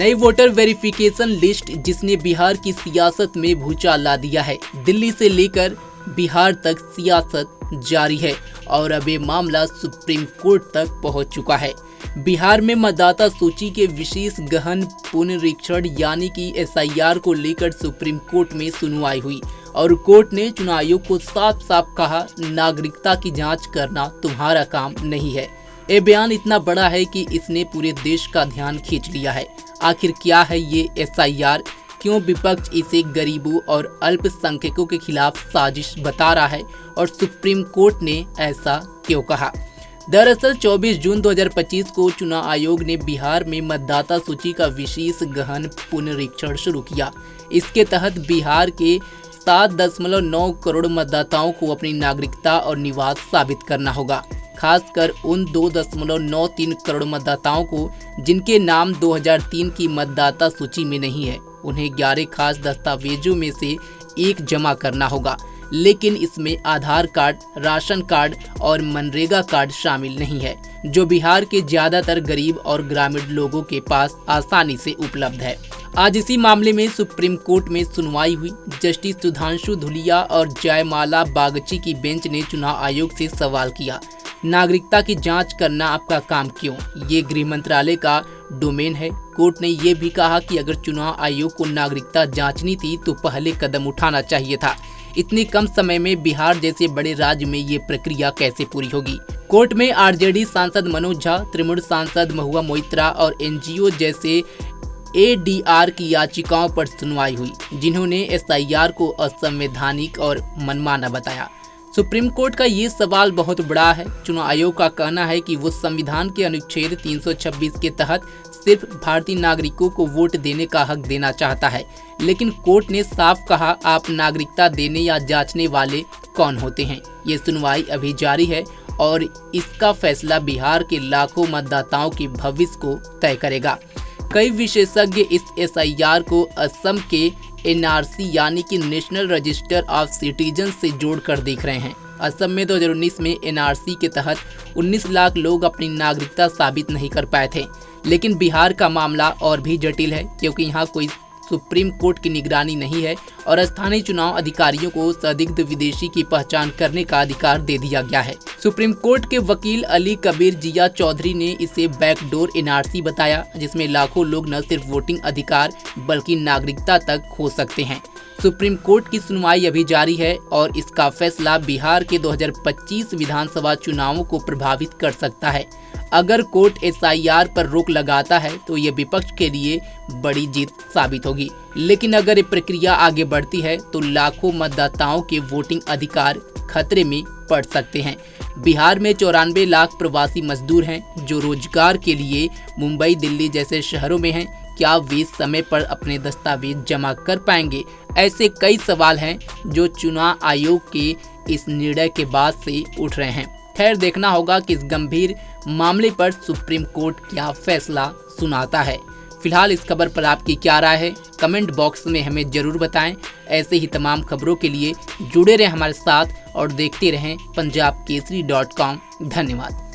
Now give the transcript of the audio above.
नई voter verification list जिसने बिहार की सियासत में भूचाल ला दिया है। दिल्ली से लेकर बिहार तक सियासत जारी है और अब ये मामला सुप्रीम कोर्ट तक पहुंच चुका है। बिहार में मतदाता सूची के विशेष गहन पुनरीक्षण यानी कि SIR को लेकर सुप्रीम कोर्ट में सुनवाई हुई और कोर्ट ने चुनाव आयोग को साफ साफ कहा, नागरिकता की जांच करना तुम्हारा काम नहीं है। ये बयान इतना बड़ा है कि इसने पूरे देश का ध्यान खींच लिया है। आखिर क्या है ये SIR, क्यों विपक्ष इसे गरीबों और अल्पसंख्यकों के खिलाफ साजिश बता रहा है और सुप्रीम कोर्ट ने ऐसा क्यों कहा? दरअसल 24 जून 2025 को चुनाव आयोग ने बिहार में मतदाता सूची का विशेष गहन पुनरीक्षण शुरू किया। इसके तहत बिहार के 7.9 करोड़ मतदाताओं को अपनी नागरिकता और निवास साबित करना होगा। खासकर उन 2.93 करोड़ मतदाताओं को जिनके नाम 2003 की मतदाता सूची में नहीं है, उन्हें 11 खास दस्तावेजों में से एक जमा करना होगा। लेकिन इसमें आधार कार्ड, राशन कार्ड और मनरेगा कार्ड शामिल नहीं है, जो बिहार के ज्यादातर गरीब और ग्रामीण लोगों के पास आसानी से उपलब्ध है। आज इसी मामले में सुप्रीम कोर्ट में सुनवाई हुई। जस्टिस सुधांशु धुलिया और जयमाला बागची की बेंच ने चुनाव आयोग से सवाल किया, नागरिकता की जांच करना आपका काम क्यों? ये गृह मंत्रालय का डोमेन है। कोर्ट ने ये भी कहा कि अगर चुनाव आयोग को नागरिकता जांचनी थी तो पहले कदम उठाना चाहिए था। इतनी कम समय में बिहार जैसे बड़े राज्य में ये प्रक्रिया कैसे पूरी होगी? कोर्ट में RJD सांसद मनोज झा, तृणमूल सांसद महुआ मोइत्रा और NGO जैसे ADR की याचिकाओं पर सुनवाई हुई, जिन्होंने SIR को असंवैधानिक और मनमाना बताया। सुप्रीम कोर्ट का ये सवाल बहुत बड़ा है। चुनाव आयोग का कहना है कि वो संविधान के अनुच्छेद 326 के तहत सिर्फ भारतीय नागरिकों को वोट देने का हक देना चाहता है, लेकिन कोर्ट ने साफ कहा, आप नागरिकता देने या जांचने वाले कौन होते हैं? ये सुनवाई अभी जारी है और इसका फैसला बिहार के लाखों मतदाताओं के भविष्य को तय करेगा। कई विशेषज्ञ इस SIR को असम के NRC यानी कि नेशनल रजिस्टर ऑफ सिटीजन से जोड़कर देख रहे हैं। असम में 2019 में NRC के तहत 19 लाख लोग अपनी नागरिकता साबित नहीं कर पाए थे। लेकिन बिहार का मामला और भी जटिल है, क्योंकि यहाँ कोई सुप्रीम कोर्ट की निगरानी नहीं है और स्थानीय चुनाव अधिकारियों को संदिग्ध विदेशी की पहचान करने का अधिकार दे दिया गया है। सुप्रीम कोर्ट के वकील अली कबीर जिया चौधरी ने इसे बैकडोर NRC बताया, जिसमें लाखों लोग न सिर्फ वोटिंग अधिकार बल्कि नागरिकता तक खो सकते हैं। सुप्रीम कोर्ट की सुनवाई अभी जारी है और इसका फैसला बिहार के 2025 विधानसभा चुनावों को प्रभावित कर सकता है। अगर कोर्ट SIR पर रोक लगाता है तो ये विपक्ष के लिए बड़ी जीत साबित होगी, लेकिन अगर ये प्रक्रिया आगे बढ़ती है तो लाखों मतदाताओं के वोटिंग अधिकार खतरे में पड़ सकते हैं। बिहार में 94 लाख प्रवासी मजदूर हैं जो रोजगार के लिए मुंबई, दिल्ली जैसे शहरों में हैं। क्या वे समय पर अपने दस्तावेज जमा कर पाएंगे? ऐसे कई सवाल हैं जो चुनाव आयोग के इस निर्णय के बाद से उठ रहे हैं। खैर, देखना होगा कि इस गंभीर मामले पर सुप्रीम कोर्ट क्या फैसला सुनाता है। फिलहाल इस खबर पर आपकी क्या राय है? कमेंट बॉक्स में हमें जरूर बताएं। ऐसे ही तमाम खबरों के लिए जुड़े रहें हमारे साथ और देखते रहें पंजाबकेसरी.com। धन्यवाद।